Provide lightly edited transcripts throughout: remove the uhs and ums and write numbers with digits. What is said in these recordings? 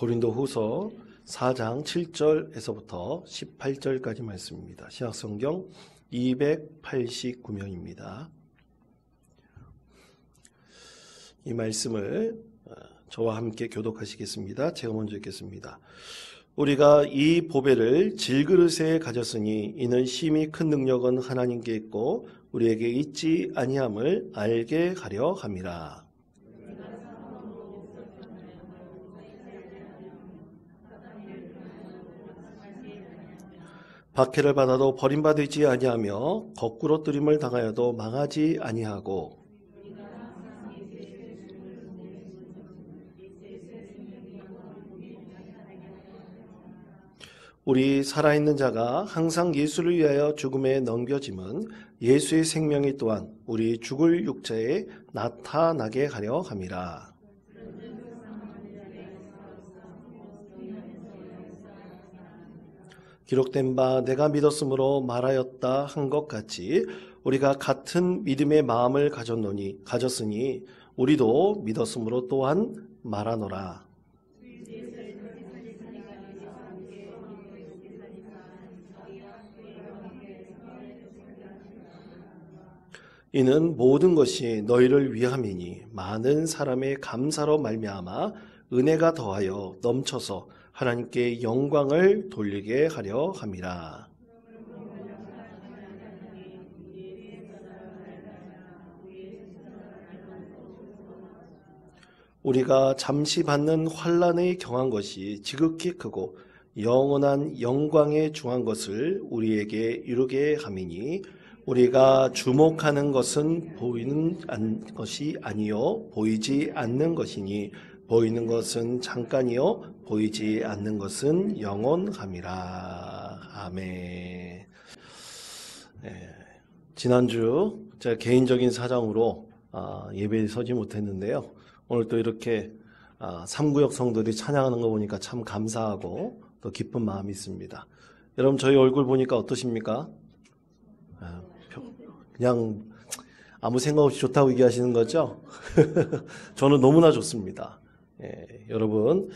고린도후서 4장 7절에서부터 18절까지 말씀입니다. 신약성경 289명입니다. 이 말씀을 저와 함께 교독하시겠습니다. 제가 먼저 읽겠습니다. 우리가 이 보배를 질그릇에 가졌으니 이는 심히 큰 능력은 하나님께 있고 우리에게 있지 아니함을 알게 하려 함이라. 박해를 받아도 버림받지 아니하며 거꾸로 뜨림을 당하여도 망하지 아니하고 우리 살아있는 자가 항상 예수를 위하여 죽음에 넘겨짐은 예수의 생명이 또한 우리 죽을 육체에 나타나게 하려 함이라. 기록된 바 내가 믿었으므로 말하였다 한 것 같이 우리가 같은 믿음의 마음을 가졌으니 우리도 믿었으므로 또한 말하노라. 이는 모든 것이 너희를 위함이니 많은 사람의 감사로 말미암아 은혜가 더하여 넘쳐서 하나님께 영광을 돌리게 하려 함이라. 우리가 잠시 받는 환난에 경한 것이 지극히 크고 영원한 영광에 중한 것을 우리에게 이루게 함이니 우리가 주목하는 것은 보이는 것이 아니요 보이지 않는 것이니 보이는 것은 잠깐이요 보이지 않는 것은 영원함이라. 아멘. 지난주 제가 개인적인 사정으로 예배에 서지 못했는데요. 오늘 또 이렇게 3구역 성도들이 찬양하는 거 보니까 참 감사하고 또 기쁜 마음이 있습니다. 여러분 저희 얼굴 보니까 어떠십니까? 그냥 아무 생각 없이 좋다고 얘기하시는 거죠? 저는 너무나 좋습니다. 여러분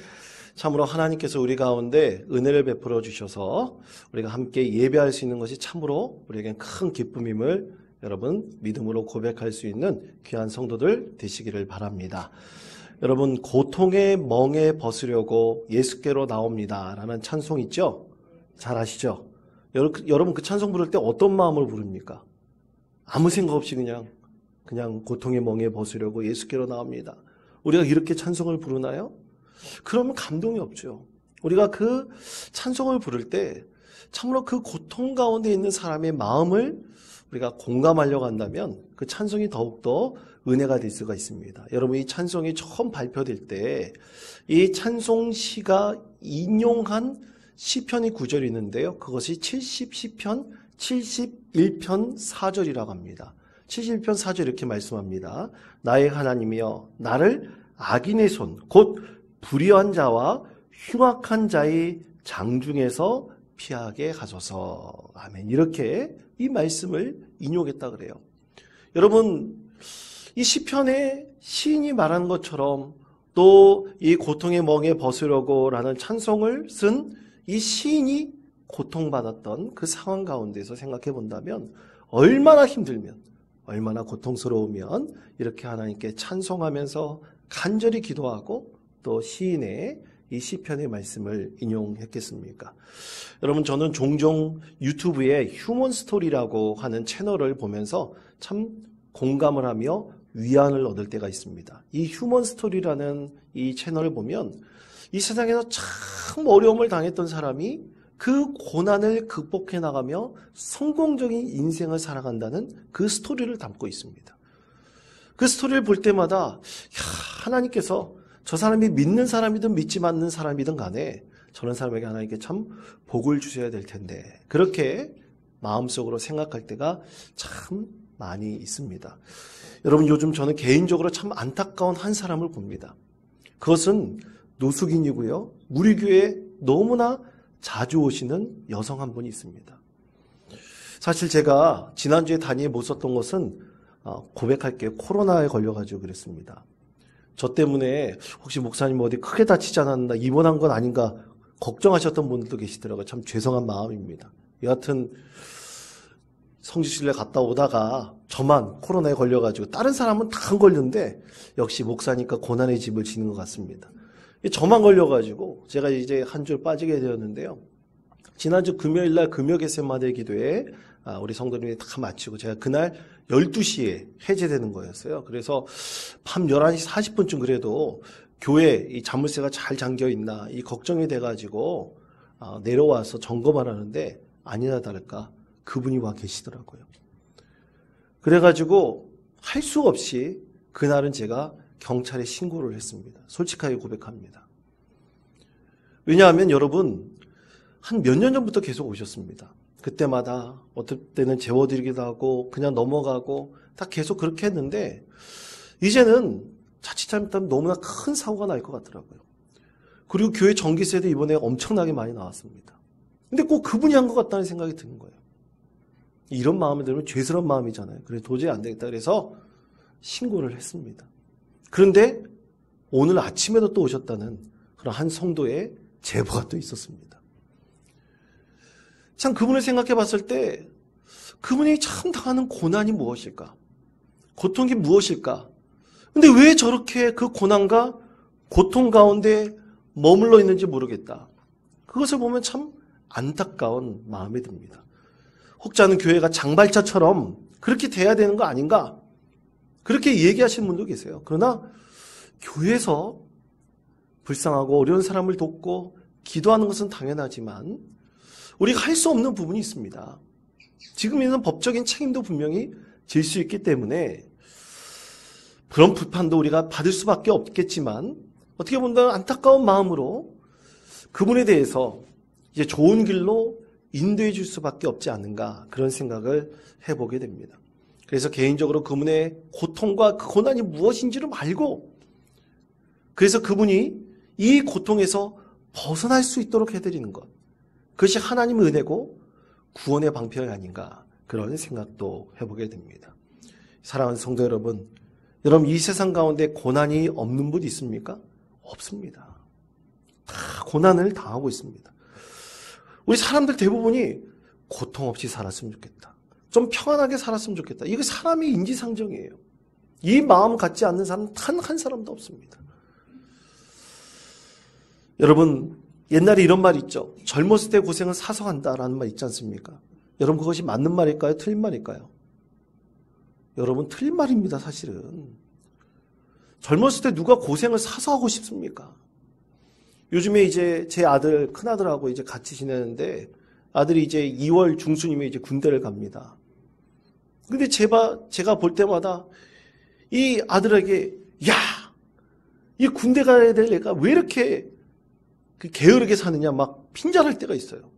참으로 하나님께서 우리 가운데 은혜를 베풀어 주셔서 우리가 함께 예배할 수 있는 것이 참으로 우리에겐 큰 기쁨임을 여러분 믿음으로 고백할 수 있는 귀한 성도들 되시기를 바랍니다. 여러분 고통의 멍에 벗으려고 예수께로 나옵니다 라는 찬송 있죠? 잘 아시죠? 여러분 그 찬송 부를 때 어떤 마음으로 부릅니까? 아무 생각 없이 그냥 고통의 멍에 벗으려고 예수께로 나옵니다. 우리가 이렇게 찬송을 부르나요? 그러면 감동이 없죠. 우리가 그 찬송을 부를 때 참으로 그 고통 가운데 있는 사람의 마음을 우리가 공감하려고 한다면 그 찬송이 더욱더 은혜가 될 수가 있습니다. 여러분 이 찬송이 처음 발표될 때 이 찬송시가 인용한 시편의 구절이 있는데요. 그것이 70시편 71편 4절이라고 합니다. 71편 4절 이렇게 말씀합니다. 나의 하나님이여 나를 악인의 손 곧 불의한 자와 흉악한 자의 장중에서 피하게 하소서. 아멘. 이렇게 이 말씀을 인용했다 그래요. 여러분 이 시편에 시인이 말한 것처럼 또 이 고통의 멍에 벗으려고 라는 찬송을 쓴 이 시인이 고통받았던 그 상황 가운데서 생각해 본다면 얼마나 힘들면 얼마나 고통스러우면 이렇게 하나님께 찬송하면서 간절히 기도하고 또 시인의 이 시편의 말씀을 인용했겠습니까? 여러분 저는 종종 유튜브에 휴먼 스토리라고 하는 채널을 보면서 참 공감을 하며 위안을 얻을 때가 있습니다. 이 휴먼 스토리라는 이 채널을 보면 이 세상에서 참 어려움을 당했던 사람이 그 고난을 극복해 나가며 성공적인 인생을 살아간다는 그 스토리를 담고 있습니다. 그 스토리를 볼 때마다 하나님께서 저 사람이 믿는 사람이든 믿지 않는 사람이든 간에 저런 사람에게 하나님께 참 복을 주셔야 될 텐데 그렇게 마음속으로 생각할 때가 참 많이 있습니다. 여러분 요즘 저는 개인적으로 참 안타까운 한 사람을 봅니다. 그것은 노숙인이고요. 우리 교회에 너무나 자주 오시는 여성 한 분이 있습니다. 사실 제가 지난주에 단위에 못 썼던 것은 고백할게요. 코로나에 걸려가지고 그랬습니다. 저 때문에 혹시 목사님 어디 크게 다치지 않았나, 입원한 건 아닌가 걱정하셨던 분들도 계시더라고요. 참 죄송한 마음입니다. 여하튼 성지순례 갔다 오다가 저만 코로나에 걸려가지고 다른 사람은 다 안 걸렸는데 역시 목사니까 고난의 짐을 지는 것 같습니다. 저만 걸려가지고 제가 이제 한 줄 빠지게 되었는데요. 지난주 금요일날 금요개세마대 기도회 우리 성도님이 다 마치고 제가 그날 12시에 해제되는 거였어요. 그래서 밤 11시 40분쯤 그래도 교회 이 자물쇠가 잘 잠겨 있나 이 걱정이 돼가지고 내려와서 점검을 하는데 아니나 다를까 그분이 와 계시더라고요. 그래가지고 할 수 없이 그날은 제가 경찰에 신고를 했습니다. 솔직하게 고백합니다. 왜냐하면 여러분 한 몇 년 전부터 계속 오셨습니다. 그때마다 어떨 때는 재워드리기도 하고 그냥 넘어가고 다 계속 그렇게 했는데 이제는 자칫 잘못하면 너무나 큰 사고가 날 것 같더라고요. 그리고 교회 전기세도 이번에 엄청나게 많이 나왔습니다. 근데 꼭 그분이 한 것 같다는 생각이 드는 거예요. 이런 마음이 들면 죄스러운 마음이잖아요. 그래서 도저히 안 되겠다 그래서 신고를 했습니다. 그런데 오늘 아침에도 또 오셨다는 그런 한 성도의 제보가 또 있었습니다. 참 그분을 생각해 봤을 때 그분이 참 당하는 고난이 무엇일까? 고통이 무엇일까? 근데 왜 저렇게 그 고난과 고통 가운데 머물러 있는지 모르겠다. 그것을 보면 참 안타까운 마음이 듭니다. 혹자는 교회가 장발차처럼 그렇게 돼야 되는 거 아닌가? 그렇게 얘기하시는 분도 계세요. 그러나 교회에서 불쌍하고 어려운 사람을 돕고 기도하는 것은 당연하지만 우리가 할 수 없는 부분이 있습니다. 지금 있는 법적인 책임도 분명히 질 수 있기 때문에 그런 비판도 우리가 받을 수밖에 없겠지만 어떻게 본다면 안타까운 마음으로 그분에 대해서 이제 좋은 길로 인도해 줄 수밖에 없지 않는가 그런 생각을 해보게 됩니다. 그래서 개인적으로 그분의 고통과 그 고난이 무엇인지를 알고 그래서 그분이 이 고통에서 벗어날 수 있도록 해드리는 것 그것이 하나님의 은혜고 구원의 방편이 아닌가 그런 생각도 해보게 됩니다. 사랑하는 성도 여러분, 여러분 이 세상 가운데 고난이 없는 분 있습니까? 없습니다. 다 고난을 당하고 있습니다. 우리 사람들 대부분이 고통 없이 살았으면 좋겠다. 좀 평안하게 살았으면 좋겠다. 이거 사람의 인지상정이에요. 이 마음 갖지 않는 사람 단 한 사람도 없습니다. 여러분 옛날에 이런 말 있죠. 젊었을 때 고생은 사서 한다라는 말 있지 않습니까? 여러분 그것이 맞는 말일까요? 틀린 말일까요? 여러분 틀린 말입니다. 사실은. 젊었을 때 누가 고생을 사서 하고 싶습니까? 요즘에 이제 제 아들, 큰아들하고 이제 같이 지내는데 아들이 이제 2월 중순이면 이제 군대를 갑니다. 근데 제가 볼 때마다 이 아들에게 야! 이 군대 가야 될 애가 왜 이렇게 게으르게 사느냐 막 핀잔할 때가 있어요.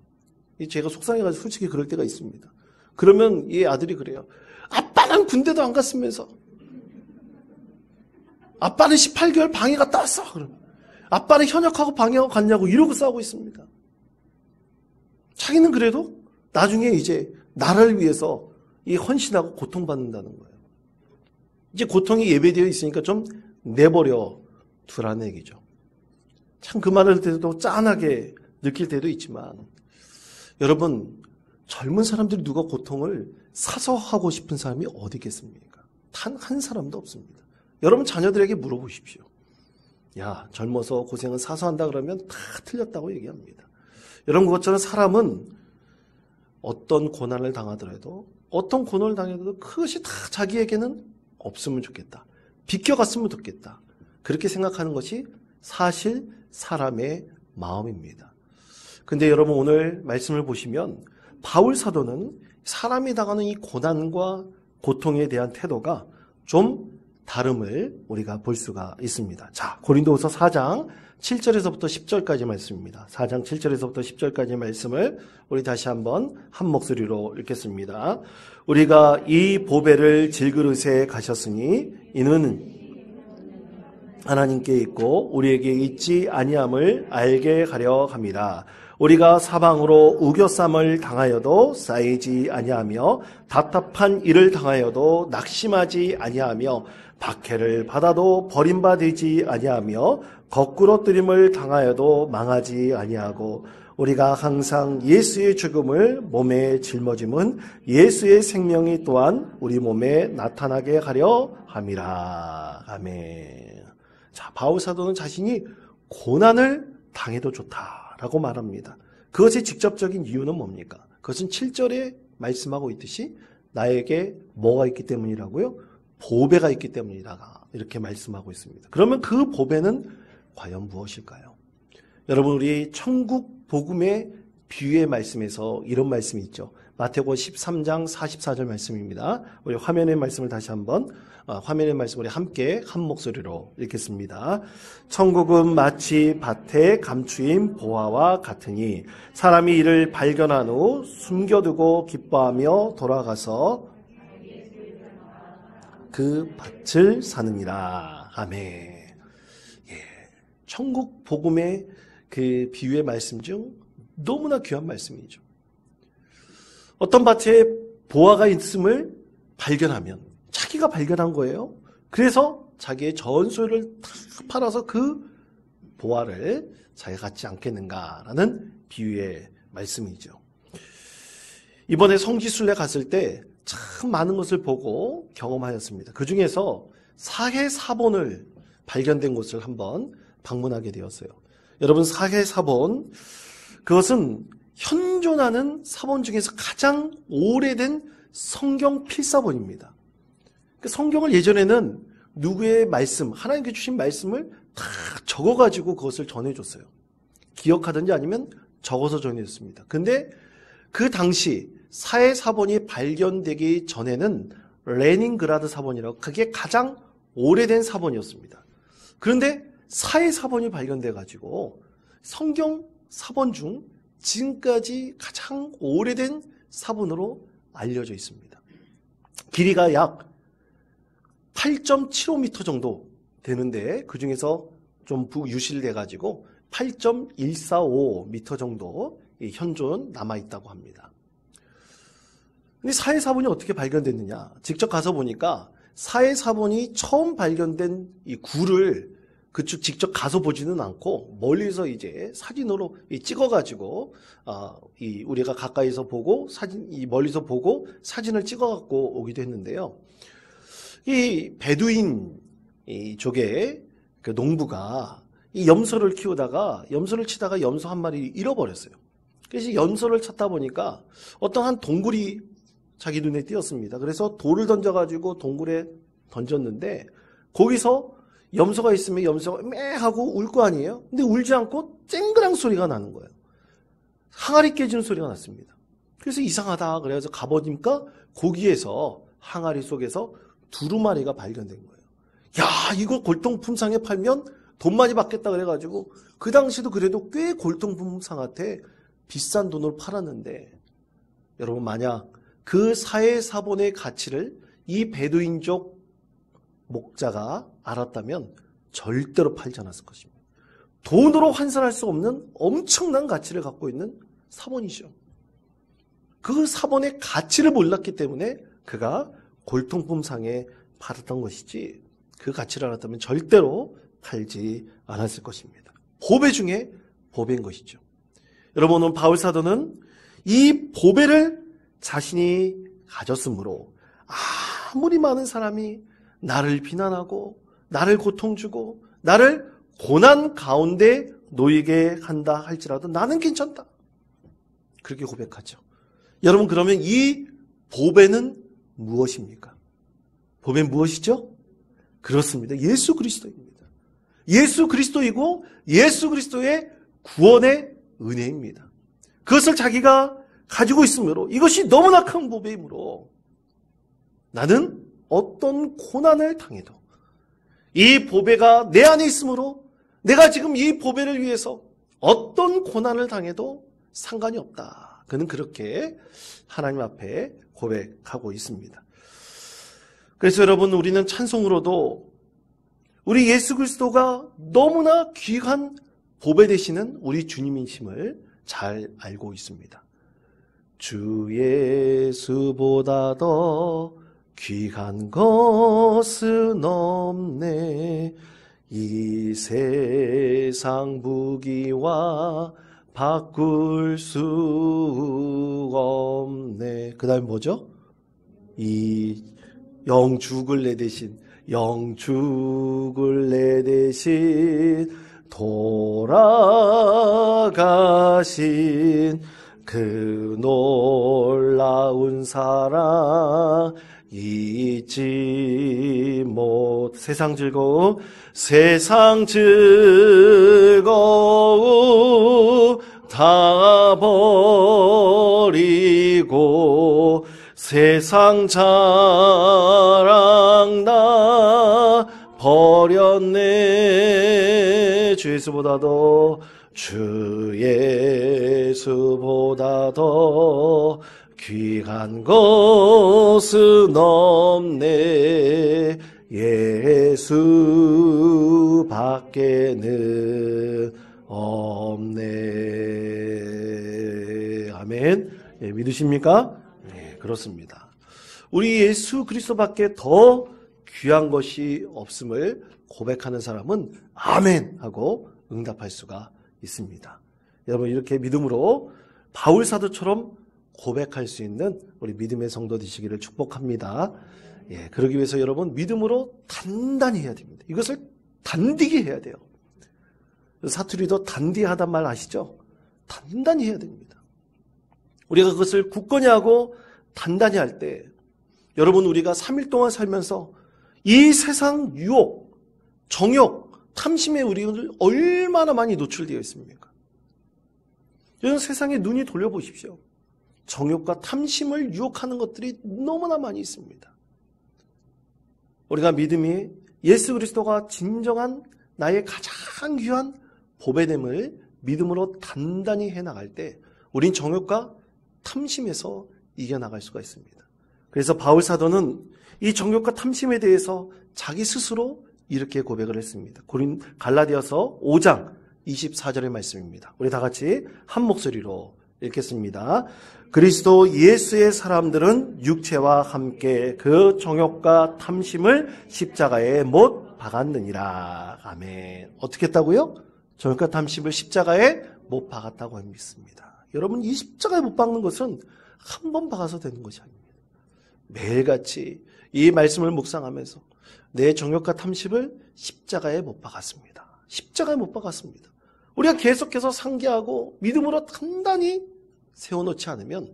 제가 속상해가지고 솔직히 그럴 때가 있습니다. 그러면 이 아들이 그래요. 아빠는 군대도 안 갔으면서 아빠는 18개월 방해 갔다 왔어. 그러면 아빠는 현역하고 방해하고 갔냐고 이러고 싸우고 있습니다. 자기는 그래도 나중에 이제 나라를 위해서 이 헌신하고 고통받는다는 거예요. 이제 고통이 예배되어 있으니까 좀 내버려 두라는 얘기죠. 참 그 말을 들을 때도 짠하게 느낄 때도 있지만 여러분 젊은 사람들이 누가 고통을 사서 하고 싶은 사람이 어디 있겠습니까? 단 한 사람도 없습니다. 여러분 자녀들에게 물어보십시오. 야 젊어서 고생은 사서 한다 그러면 다 틀렸다고 얘기합니다. 여러분 그것처럼 사람은 어떤 고난을 당하더라도 어떤 고난을 당해도 그것이 다 자기에게는 없으면 좋겠다. 비껴갔으면 좋겠다. 그렇게 생각하는 것이 사실 사람의 마음입니다. 근데 여러분 오늘 말씀을 보시면 바울 사도는 사람이 당하는 이 고난과 고통에 대한 태도가 좀 다름을 우리가 볼 수가 있습니다. 자, 고린도후서 4장 7절에서부터 10절까지 말씀입니다. 4장 7절에서부터 10절까지 말씀을 우리 다시 한번 한 목소리로 읽겠습니다. 우리가 이 보배를 질그릇에 가셨으니 이는 하나님께 있고 우리에게 있지 아니함을 알게 하려 함이라. 우리가 사방으로 우겨쌈을 당하여도 쌓이지 아니하며 답답한 일을 당하여도 낙심하지 아니하며 박해를 받아도 버림받지 아니하며 거꾸로 뜨림을 당하여도 망하지 아니하고 우리가 항상 예수의 죽음을 몸에 짊어짐은 예수의 생명이 또한 우리 몸에 나타나게 하려 함이라. 아멘. 자, 바울 사도는 자신이 고난을 당해도 좋다라고 말합니다. 그것의 직접적인 이유는 뭡니까? 그것은 7절에 말씀하고 있듯이 나에게 뭐가 있기 때문이라고요? 보배가 있기 때문이라 이렇게 말씀하고 있습니다. 그러면 그 보배는 과연 무엇일까요? 여러분, 우리 천국 복음의 비유의 말씀에서 이런 말씀이 있죠. 마태복음 13장 44절 말씀입니다. 우리 화면의 말씀을 다시 한번 화면의 말씀 우리 함께 한 목소리로 읽겠습니다. 천국은 마치 밭에 감추인 보화와 같으니 사람이 이를 발견한 후 숨겨두고 기뻐하며 돌아가서 그 밭을 사느니라. 아멘. 예, 천국 복음의 그 비유의 말씀 중 너무나 귀한 말씀이죠. 어떤 밭에 보화가 있음을 발견하면 자기가 발견한 거예요. 그래서 자기의 전소를 다 팔아서 그 보화를 자기가 갖지 않겠는가라는 비유의 말씀이죠. 이번에 성지순례 갔을 때 참 많은 것을 보고 경험하였습니다. 그 중에서 사해사본을 발견된 곳을 한번 방문하게 되었어요. 여러분, 사해사본, 그것은 현존하는 사본 중에서 가장 오래된 성경 필사본입니다. 그 성경을 예전에는 누구의 말씀, 하나님께 주신 말씀을 다 적어가지고 그것을 전해줬어요. 기억하든지 아니면 적어서 전해줬습니다. 근데 그 당시 사해사본이 발견되기 전에는 레닌그라드 사본이라고, 그게 가장 오래된 사본이었습니다. 그런데 사해사본이 발견돼가지고 성경 사본 중 지금까지 가장 오래된 사본으로 알려져 있습니다. 길이가 약 8.75m 정도 되는데 그 중에서 좀 유실돼가지고 8.145m 정도 현존 남아있다고 합니다. 근데 사해사본이 어떻게 발견됐느냐? 직접 가서 보니까 사해사본이 처음 발견된 이 굴을 그쪽 직접 가서 보지는 않고 멀리서 이제 사진으로 찍어가지고 우리가 가까이서 보고 멀리서 보고 사진을 찍어갖고 오기도 했는데요. 이 베두인 쪽에 그 농부가 이 염소를 키우다가 염소를 치다가 염소 한 마리 잃어버렸어요. 그래서 염소를 찾다 보니까 어떤 한 동굴이 자기 눈에 띄었습니다. 그래서 돌을 던져가지고 동굴에 던졌는데 거기서 염소가 있으면 염소가 매 하고 울 거 아니에요? 근데 울지 않고 쨍그랑 소리가 나는 거예요. 항아리 깨지는 소리가 났습니다. 그래서 이상하다 그래서 가보니까 거기에서 항아리 속에서 두루마리가 발견된 거예요. 야, 이거 골동품상에 팔면 돈 많이 받겠다 그래가지고 그 당시도 그래도 꽤 골동품상한테 비싼 돈으로 팔았는데, 여러분, 만약 그 사해사본의 가치를 이 베두인족 목자가 알았다면 절대로 팔지 않았을 것입니다. 돈으로 환산할 수 없는 엄청난 가치를 갖고 있는 사본이죠. 그 사본의 가치를 몰랐기 때문에 그가 골동품상에 팔았던 것이지, 그 가치를 알았다면 절대로 팔지 않았을 것입니다. 보배 중에 보배인 것이죠. 여러분, 오늘 바울 사도는 이 보배를 자신이 가졌으므로 아무리 많은 사람이 나를 비난하고 나를 고통주고 나를 고난 가운데 놓이게 한다 할지라도 나는 괜찮다, 그렇게 고백하죠. 여러분, 그러면 이 보배는 무엇입니까? 보배는 무엇이죠? 그렇습니다. 예수 그리스도입니다. 예수 그리스도이고 예수 그리스도의 구원의 은혜입니다. 그것을 자기가 가지고 있으므로, 이것이 너무나 큰 보배이므로 나는 어떤 고난을 당해도 이 보배가 내 안에 있으므로 내가 지금 이 보배를 위해서 어떤 고난을 당해도 상관이 없다. 그는 그렇게 하나님 앞에 고백하고 있습니다. 그래서 여러분, 우리는 찬송으로도 우리 예수 그리스도가 너무나 귀한 보배 되시는 우리 주님이심을 잘 알고 있습니다. 주 예수보다 더 귀한 것은 없네. 이 세상 부귀와 바꿀 수 없네. 그 다음에 뭐죠? 이 영죽을 내 대신 돌아가신 그 놀라운 사랑 잊지 못. 세상 즐거움 다 버리고 세상 자랑 다 버렸네. 주 예수보다 더 귀한 것은 없네. 예수 밖에는 없네. 아멘. 예, 믿으십니까? 네, 그렇습니다. 우리 예수 그리스도밖에 더 귀한 것이 없음을 고백하는 사람은 아멘 하고 응답할 수가 있습니다. 여러분, 이렇게 믿음으로 바울 사도처럼 고백할 수 있는 우리 믿음의 성도 되시기를 축복합니다. 예, 그러기 위해서 여러분 믿음으로 단단히 해야 됩니다. 이것을 단디게 해야 돼요. 사투리도 단디하단 말 아시죠? 단단히 해야 됩니다. 우리가 그것을 굳건히 하고 단단히 할 때 여러분, 우리가 3일 동안 살면서 이 세상 유혹, 정욕, 탐심에 우리는 얼마나 많이 노출되어 있습니까? 여러분, 세상에 눈이 돌려보십시오. 정욕과 탐심을 유혹하는 것들이 너무나 많이 있습니다. 우리가 믿음이 예수 그리스도가 진정한 나의 가장 귀한 보배됨을 믿음으로 단단히 해나갈 때 우린 정욕과 탐심에서 이겨나갈 수가 있습니다. 그래서 바울 사도는 이 정욕과 탐심에 대해서 자기 스스로 이렇게 고백을 했습니다. 갈라디아서 5장 24절의 말씀입니다. 우리 다 같이 한 목소리로 읽겠습니다. 그리스도 예수의 사람들은 육체와 함께 그 정욕과 탐심을 십자가에 못 박았느니라. 아멘. 어떻게 했다고요? 정욕과 탐심을 십자가에 못 박았다고 믿습니다. 여러분, 이 십자가에 못 박는 것은 한 번 박아서 되는 것이 아닙니다. 매일같이 이 말씀을 묵상하면서 내 정욕과 탐심을 십자가에 못 박았습니다. 십자가에 못 박았습니다. 우리가 계속해서 상기하고 믿음으로 단단히 세워놓지 않으면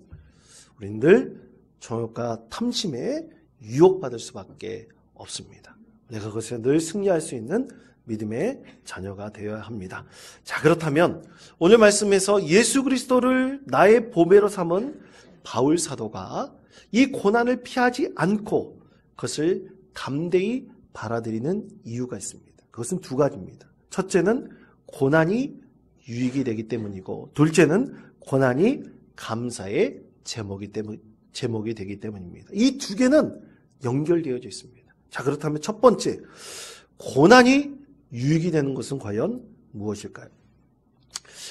우리는 늘 정욕과 탐심에 유혹받을 수밖에 없습니다. 내가 그것에 늘 승리할 수 있는 믿음의 자녀가 되어야 합니다. 자, 그렇다면 오늘 말씀에서 예수 그리스도를 나의 보배로 삼은 바울 사도가 이 고난을 피하지 않고 그것을 담대히 받아들이는 이유가 있습니다. 그것은 두 가지입니다. 첫째는 고난이 유익이 되기 때문이고, 둘째는 고난이 감사의 제목이 되기 때문입니다. 이 두 개는 연결되어져 있습니다. 자, 그렇다면 첫 번째, 고난이 유익이 되는 것은 과연 무엇일까요?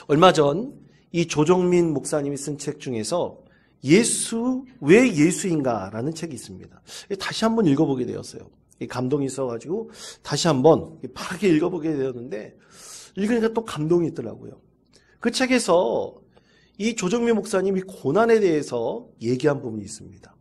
얼마 전 이 조정민 목사님이 쓴 책 중에서 예수, 왜 예수인가라는 책이 있습니다. 다시 한번 읽어보게 되었어요. 감동이 있어가지고 다시 한번 빠르게 읽어보게 되었는데 읽으니까 또 감동이 있더라고요. 그 책에서 이 조정민 목사님이 고난에 대해서 얘기한 부분이 있습니다.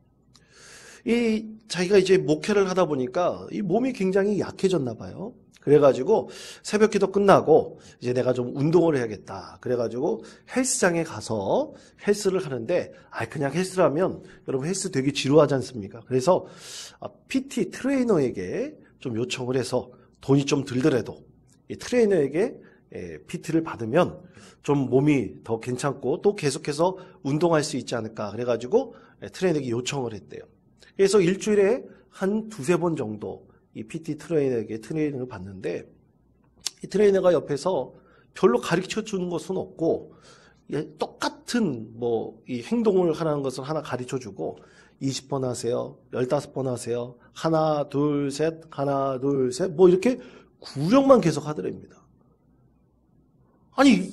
자기가 이제 목회를 하다 보니까 이 몸이 굉장히 약해졌나 봐요. 그래가지고 새벽 기도 끝나고 이제 내가 좀 운동을 해야겠다. 그래가지고 헬스장에 가서 헬스를 하는데, 그냥 헬스를 하면 여러분 헬스 되게 지루하지 않습니까? 그래서 PT 트레이너에게 좀 요청을 해서 돈이 좀 들더라도 이 트레이너에게 PT를 받으면 좀 몸이 더 괜찮고 또 계속해서 운동할 수 있지 않을까. 그래가지고 트레이너에게 요청을 했대요. 그래서 일주일에 한 두세 번 정도 이 PT 트레이너에게 트레이닝을 받는데, 이 트레이너가 옆에서 별로 가르쳐 주는 것은 없고, 똑같은 이 행동을 하라는 것을 하나 가르쳐 주고, 20번 하세요, 15번 하세요, 하나, 둘, 셋, 이렇게 구령만 계속 하더랍니다. 아니,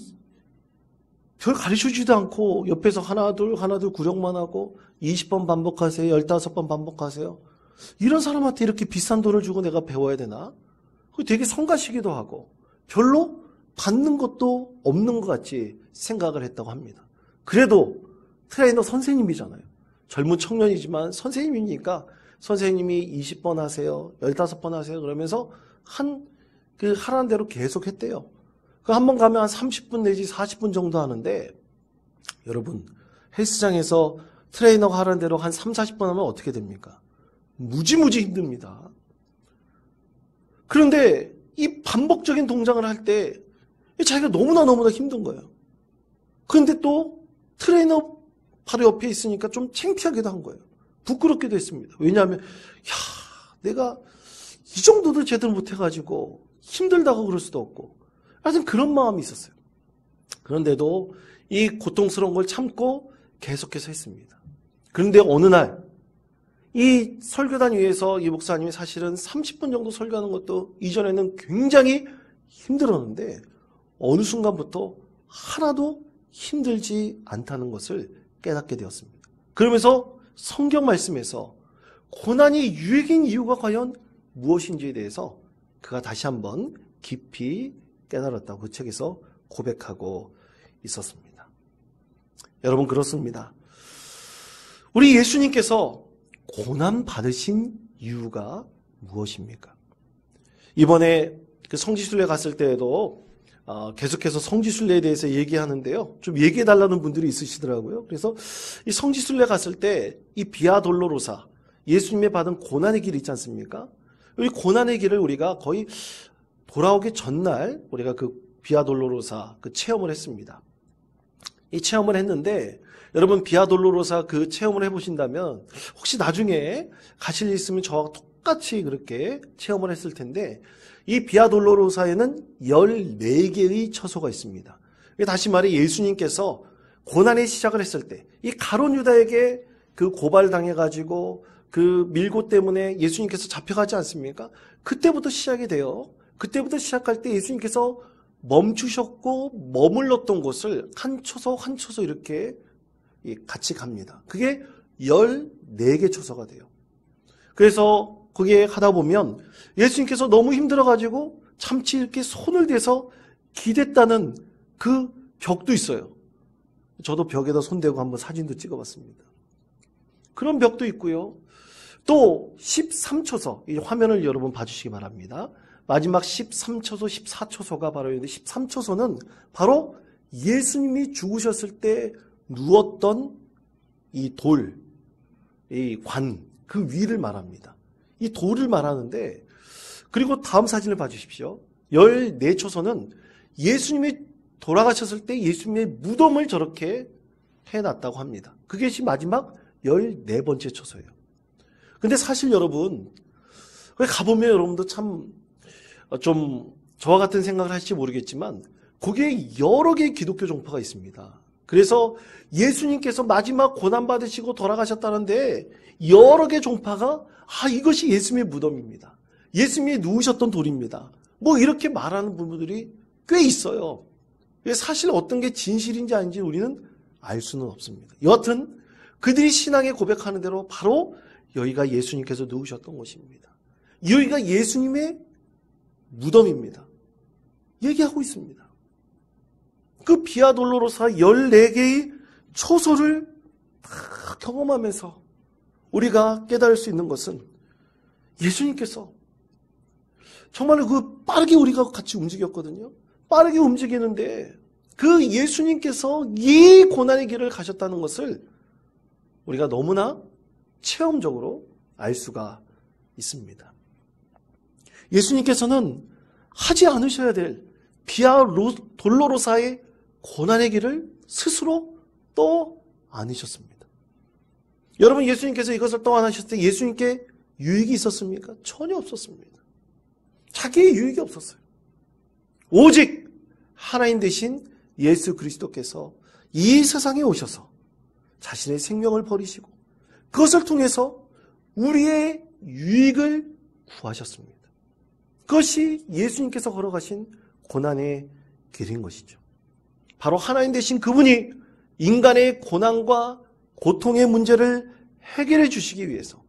별 가르쳐주지도 않고 옆에서 하나 둘 구령만 하고 20번 반복하세요. 15번 반복하세요. 이런 사람한테 이렇게 비싼 돈을 주고 내가 배워야 되나? 되게 성가시기도 하고 별로 받는 것도 없는 것 같이 생각을 했다고 합니다. 그래도 트레이너 선생님이잖아요. 젊은 청년이지만 선생님이니까 선생님이 20번 하세요. 15번 하세요. 그러면서 하라는 대로 계속 했대요. 한 번 가면 한 30분 내지 40분 정도 하는데 여러분 헬스장에서 트레이너가 하라는 대로 한 3, 40분 하면 어떻게 됩니까? 무지무지 힘듭니다. 그런데 이 반복적인 동작을 할 때 자기가 너무나 힘든 거예요. 그런데 또 트레이너 바로 옆에 있으니까 좀 창피하기도 한 거예요. 부끄럽기도 했습니다. 왜냐하면 내가 이 정도도 제대로 못해가지고 힘들다고 그럴 수도 없고 하여튼 그런 마음이 있었어요. 그런데도 이 고통스러운 걸 참고 계속해서 했습니다. 그런데 어느 날 이 설교단 위에서 이 목사님이 사실은 30분 정도 설교하는 것도 이전에는 굉장히 힘들었는데 어느 순간부터 하나도 힘들지 않다는 것을 깨닫게 되었습니다. 그러면서 성경 말씀에서 고난이 유익인 이유가 과연 무엇인지에 대해서 그가 다시 한번 깊이 깨달았다고 그 책에서 고백하고 있었습니다. 여러분 그렇습니다. 우리 예수님께서 고난 받으신 이유가 무엇입니까? 이번에 그 성지순례 갔을 때에도 계속해서 성지순례에 대해서 얘기하는데요. 좀 얘기해달라는 분들이 있으시더라고요. 그래서 이 성지순례 갔을 때 이 비아 돌로로사 예수님의 받은 고난의 길 있지 않습니까? 이 고난의 길을 우리가 거의 돌아오기 전날 우리가 그 비아 돌로로사 그 체험을 했습니다. 이 체험을 했는데 여러분 비아 돌로로사 그 체험을 해보신다면 혹시 나중에 가실 일 있으면 저와 똑같이 그렇게 체험을 했을 텐데 이 비아 돌로로사에는 14개의 처소가 있습니다. 다시 말해 예수님께서 고난의 시작을 했을 때 이 가룟 유다에게 그 고발당해가지고 그 밀고 때문에 예수님께서 잡혀가지 않습니까? 그때부터 시작이 돼요. 그때부터 시작할 때 예수님께서 멈추셨고 머물렀던 곳을 한 초소 한 초소 이렇게 같이 갑니다. 그게 14개 초소가 돼요. 그래서 거기에 가다 보면 예수님께서 너무 힘들어가지고 참치 이렇게 손을 대서 기댔다는 그 벽도 있어요. 저도 벽에다 손대고 한번 사진도 찍어봤습니다. 그런 벽도 있고요. 또 13초소, 이 화면을 여러분 봐주시기 바랍니다. 마지막 13초소, 14초소가 바로 있는데 13초소는 바로 예수님이 죽으셨을 때 누웠던 이 돌, 이 관, 그 위를 말합니다. 이 돌을 말하는데 그리고 다음 사진을 봐주십시오. 14초소는 예수님이 돌아가셨을 때 예수님의 무덤을 저렇게 해놨다고 합니다. 그게 마지막 14번째 초소예요. 근데 사실 여러분 가보면 여러분도 참 좀 저와 같은 생각을 하실지 모르겠지만 거기에 여러 개의 기독교 종파가 있습니다. 그래서 예수님께서 마지막 고난받으시고 돌아가셨다는데 여러 개의 종파가 이것이 예수님의 무덤입니다. 예수님이 누우셨던 돌입니다. 뭐 이렇게 말하는 분들이 꽤 있어요. 사실 어떤 게 진실인지 아닌지 우리는 알 수는 없습니다. 여하튼 그들이 신앙에 고백하는 대로 바로 여기가 예수님께서 누우셨던 곳입니다. 여기가 예수님의 무덤입니다. 얘기하고 있습니다. 그 비아 돌로로사 14개의 초소를 다 경험하면서 우리가 깨달을 수 있는 것은 예수님께서 정말로 그 빠르게 우리가 같이 움직였거든요. 빠르게 움직이는데 그 예수님께서 이 고난의 길을 가셨다는 것을 우리가 너무나 체험적으로 알 수가 있습니다. 예수님께서는 하지 않으셔야 될 비아 돌로로사의 고난의 길을 스스로 또 안으셨습니다. 여러분 예수님께서 이것을 또 안 하셨을 때 예수님께 유익이 있었습니까? 전혀 없었습니다. 자기의 유익이 없었어요. 오직 하나님 되신 예수 그리스도께서 이 세상에 오셔서 자신의 생명을 버리시고 그것을 통해서 우리의 유익을 구하셨습니다. 그것이 예수님께서 걸어가신 고난의 길인 것이죠. 바로 하나님 되신 그분이 인간의 고난과 고통의 문제를 해결해 주시기 위해서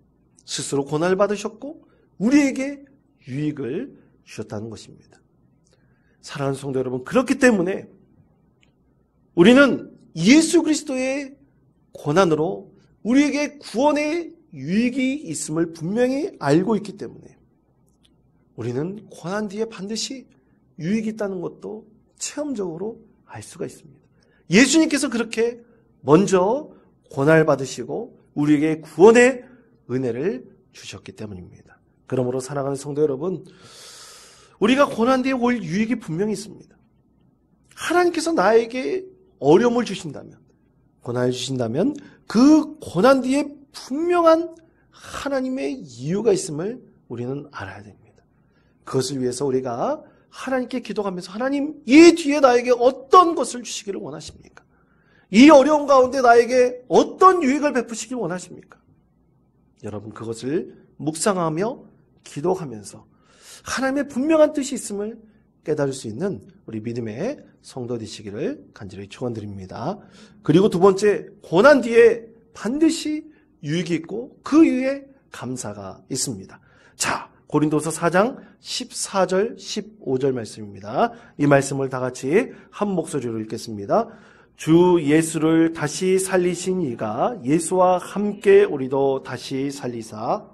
스스로 고난을 받으셨고 우리에게 유익을 주셨다는 것입니다. 사랑하는 성도 여러분, 그렇기 때문에 우리는 예수 그리스도의 고난으로 우리에게 구원의 유익이 있음을 분명히 알고 있기 때문에 우리는 고난 뒤에 반드시 유익이 있다는 것도 체험적으로 알 수가 있습니다. 예수님께서 그렇게 먼저 고난을 받으시고 우리에게 구원의 은혜를 주셨기 때문입니다. 그러므로 사랑하는 성도 여러분, 우리가 고난 뒤에 올 유익이 분명히 있습니다. 하나님께서 나에게 어려움을 주신다면, 고난을 주신다면 그 고난 뒤에 분명한 하나님의 이유가 있음을 우리는 알아야 됩니다. 그것을 위해서 우리가 하나님께 기도하면서 하나님, 이 뒤에 나에게 어떤 것을 주시기를 원하십니까? 이 어려움 가운데 나에게 어떤 유익을 베푸시길 원하십니까? 여러분, 그것을 묵상하며 기도하면서 하나님의 분명한 뜻이 있음을 깨달을 수 있는 우리 믿음의 성도 되시기를 간절히 축원드립니다. 그리고 두 번째, 고난 뒤에 반드시 유익이 있고 그 이유에 감사가 있습니다. 자, 고린도서 4장 14절 15절 말씀입니다. 이 말씀을 다 같이 한 목소리로 읽겠습니다. 주 예수를 다시 살리신 이가 예수와 함께 우리도 다시 살리사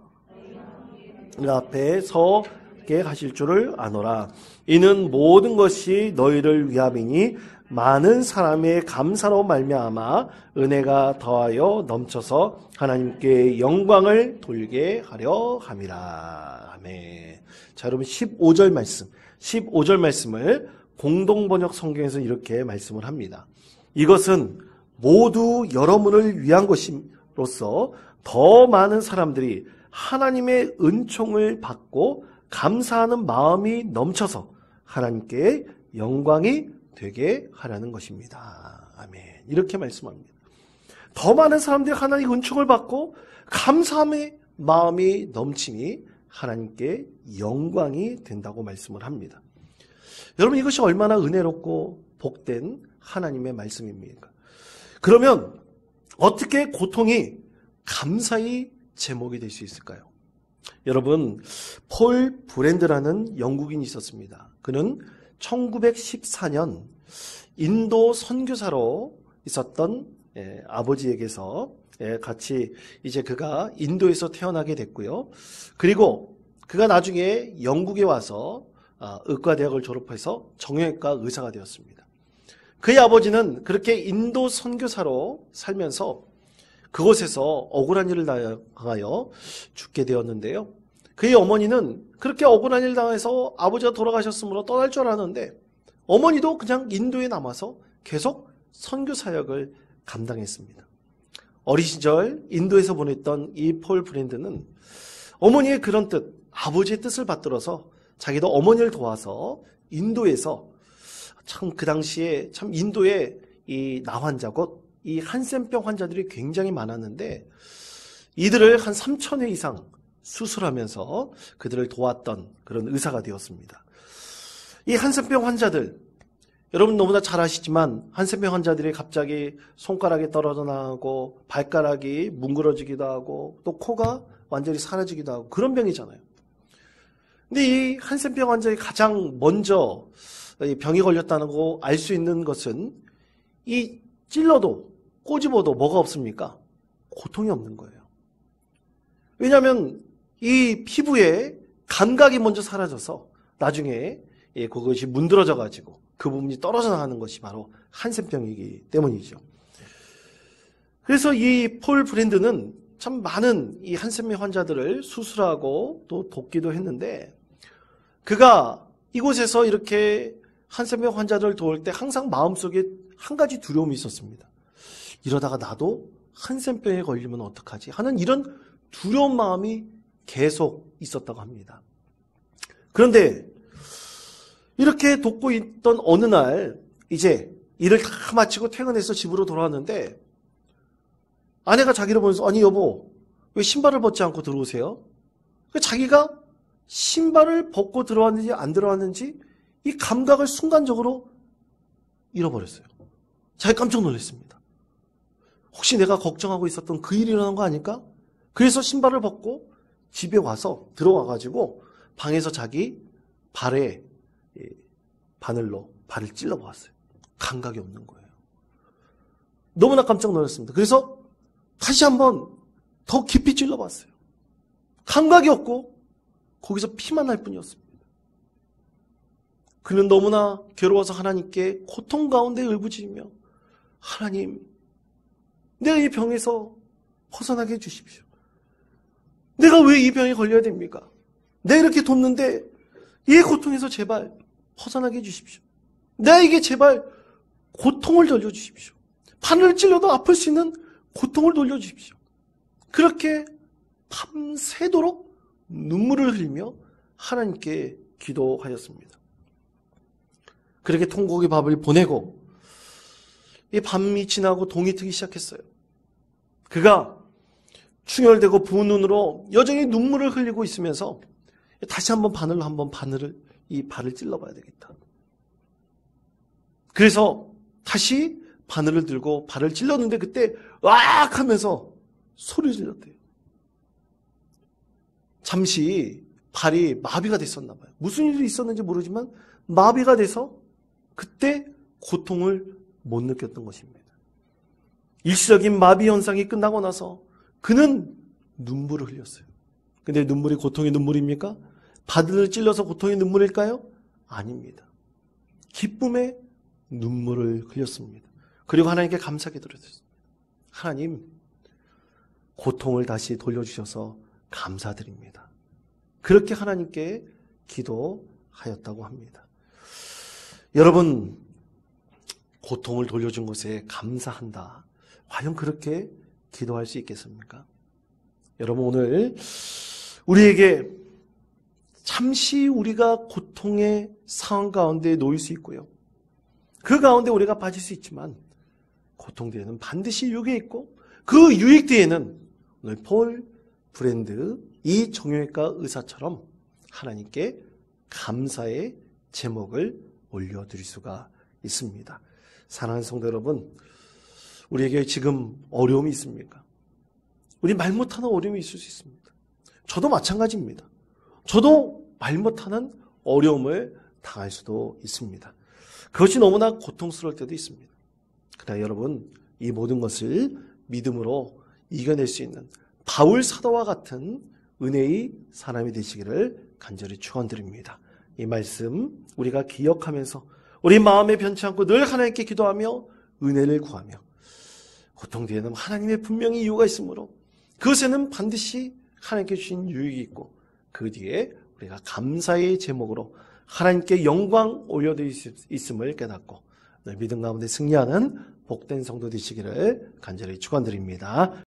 그 앞에 서게 하실 줄을 아노라. 이는 모든 것이 너희를 위함이니 많은 사람의 감사로 말미암아 은혜가 더하여 넘쳐서 하나님께 영광을 돌게 하려 함이라. 아멘. 자, 여러분 15절 말씀을 공동번역 성경에서 이렇게 말씀을 합니다. 이것은 모두 여러분을 위한 것임으로써 더 많은 사람들이 하나님의 은총을 받고 감사하는 마음이 넘쳐서 하나님께 영광이 되게 하라는 것입니다. 아멘. 이렇게 말씀합니다. 더 많은 사람들이 하나님의 은총을 받고 감사함의 마음이 넘치니 하나님께 영광이 된다고 말씀을 합니다. 여러분, 이것이 얼마나 은혜롭고 복된 하나님의 말씀입니까? 그러면 어떻게 고통이 감사의 제목이 될 수 있을까요? 여러분, 폴 브랜드라는 영국인이 있었습니다. 그는 1914년 인도 선교사로 있었던 아버지에게서 같이 이제 그가 인도에서 태어나게 됐고요. 그리고 그가 나중에 영국에 와서 의과대학을 졸업해서 정형외과 의사가 되었습니다. 그의 아버지는 그렇게 인도 선교사로 살면서 그곳에서 억울한 일을 당하여 죽게 되었는데요. 그의 어머니는 그렇게 억울한 일을 당해서 아버지가 돌아가셨으므로 떠날 줄 알았는데 어머니도 그냥 인도에 남아서 계속 선교 사역을 감당했습니다. 어린 시절 인도에서 보냈던 이 폴 브랜드는 어머니의 그런 뜻, 아버지의 뜻을 받들어서 자기도 어머니를 도와서 인도에서 참 그 당시에 참 인도에 이 나환자 곧 이 한센병 환자들이 굉장히 많았는데 이들을 한 3,000회 이상 수술하면서 그들을 도왔던 그런 의사가 되었습니다. 이 한센병 환자들, 여러분 너무나 잘 아시지만 한센병 환자들이 갑자기 손가락이 떨어져 나가고 발가락이 뭉그러지기도 하고 또 코가 완전히 사라지기도 하고 그런 병이잖아요. 근데 이 한센병 환자의 가장 먼저 병이 걸렸다는 거 알 수 있는 것은 이 찔러도 꼬집어도 뭐가 없습니까? 고통이 없는 거예요. 왜냐하면 이 피부에 감각이 먼저 사라져서 나중에 그것이 문드러져 가지고 그 부분이 떨어져 나가는 것이 바로 한센병이기 때문이죠. 그래서 이 폴 브랜드는 참 많은 이 한센병 환자들을 수술하고 또 돕기도 했는데 그가 이곳에서 이렇게 한센병 환자들을 도울 때 항상 마음속에 한 가지 두려움이 있었습니다. 이러다가 나도 한센병에 걸리면 어떡하지 하는 이런 두려운 마음이 계속 있었다고 합니다. 그런데 이렇게 돕고 있던 어느 날 이제 일을 다 마치고 퇴근해서 집으로 돌아왔는데 아내가 자기를 보면서 아니 여보 왜 신발을 벗지 않고 들어오세요? 자기가 신발을 벗고 들어왔는지 안 들어왔는지 이 감각을 순간적으로 잃어버렸어요. 제가 깜짝 놀랐습니다. 혹시 내가 걱정하고 있었던 그 일이 일어난 거 아닐까? 그래서 신발을 벗고 집에 와서 들어와가지고 방에서 자기 발에 바늘로 발을 찔러보았어요. 감각이 없는 거예요. 너무나 깜짝 놀랐습니다. 그래서 다시 한번 더 깊이 찔러봤어요. 감각이 없고 거기서 피만 날 뿐이었습니다. 그는 너무나 괴로워서 하나님께 고통 가운데 울부짖으며 하나님, 내가 이 병에서 벗어나게 해주십시오. 내가 왜 이 병에 걸려야 됩니까? 내가 이렇게 돕는데 이 고통에서 제발 벗어나게 해주십시오. 나에게 제발 고통을 돌려주십시오. 바늘을 찔러도 아플 수 있는 고통을 돌려주십시오. 그렇게 밤새도록 눈물을 흘리며 하나님께 기도하였습니다. 그렇게 통곡의 밤을 보내고 이 밤이 지나고 동이 트기 시작했어요. 그가 충혈되고 부은 눈으로 여전히 눈물을 흘리고 있으면서 다시 한번 바늘을 이 발을 찔러봐야 되겠다. 그래서 다시 바늘을 들고 발을 찔렀는데 그때 으악 하면서 소리를 질렀대요. 잠시 발이 마비가 됐었나 봐요. 무슨 일이 있었는지 모르지만 마비가 돼서 그때 고통을 못 느꼈던 것입니다. 일시적인 마비 현상이 끝나고 나서 그는 눈물을 흘렸어요. 근데 눈물이 고통의 눈물입니까? 바늘을 찔러서 고통의 눈물일까요? 아닙니다. 기쁨의 눈물을 흘렸습니다. 그리고 하나님께 감사하게 드렸습니다. 하나님, 고통을 다시 돌려주셔서 감사드립니다. 그렇게 하나님께 기도하였다고 합니다. 여러분, 고통을 돌려준 것에 감사한다. 과연 그렇게 기도할 수 있겠습니까? 여러분, 오늘 우리에게 잠시 우리가 고통의 상황 가운데 놓일 수 있고요. 그 가운데 우리가 빠질 수 있지만 고통 뒤에는 반드시 유익이 있고 그 유익 뒤에는 오늘 폴 브랜드 이 정형외과 의사처럼 하나님께 감사의 제목을 올려드릴 수가 있습니다. 사랑하는 성도 여러분, 우리에게 지금 어려움이 있습니까? 우리 말 못하는 어려움이 있을 수 있습니다. 저도 마찬가지입니다. 저도 말 못하는 어려움을 당할 수도 있습니다. 그것이 너무나 고통스러울 때도 있습니다. 그러나 여러분, 이 모든 것을 믿음으로 이겨낼 수 있는 바울 사도와 같은 은혜의 사람이 되시기를 간절히 축원드립니다. 이 말씀 우리가 기억하면서 우리 마음에 변치 않고 늘 하나님께 기도하며 은혜를 구하며 고통 뒤에는 하나님의 분명히 이유가 있으므로 그것에는 반드시 하나님께 주신 유익이 있고 그 뒤에 우리가 감사의 제목으로 하나님께 영광 올려드릴 수 있음을 깨닫고 늘 믿음 가운데 승리하는 복된 성도 되시기를 간절히 축원드립니다.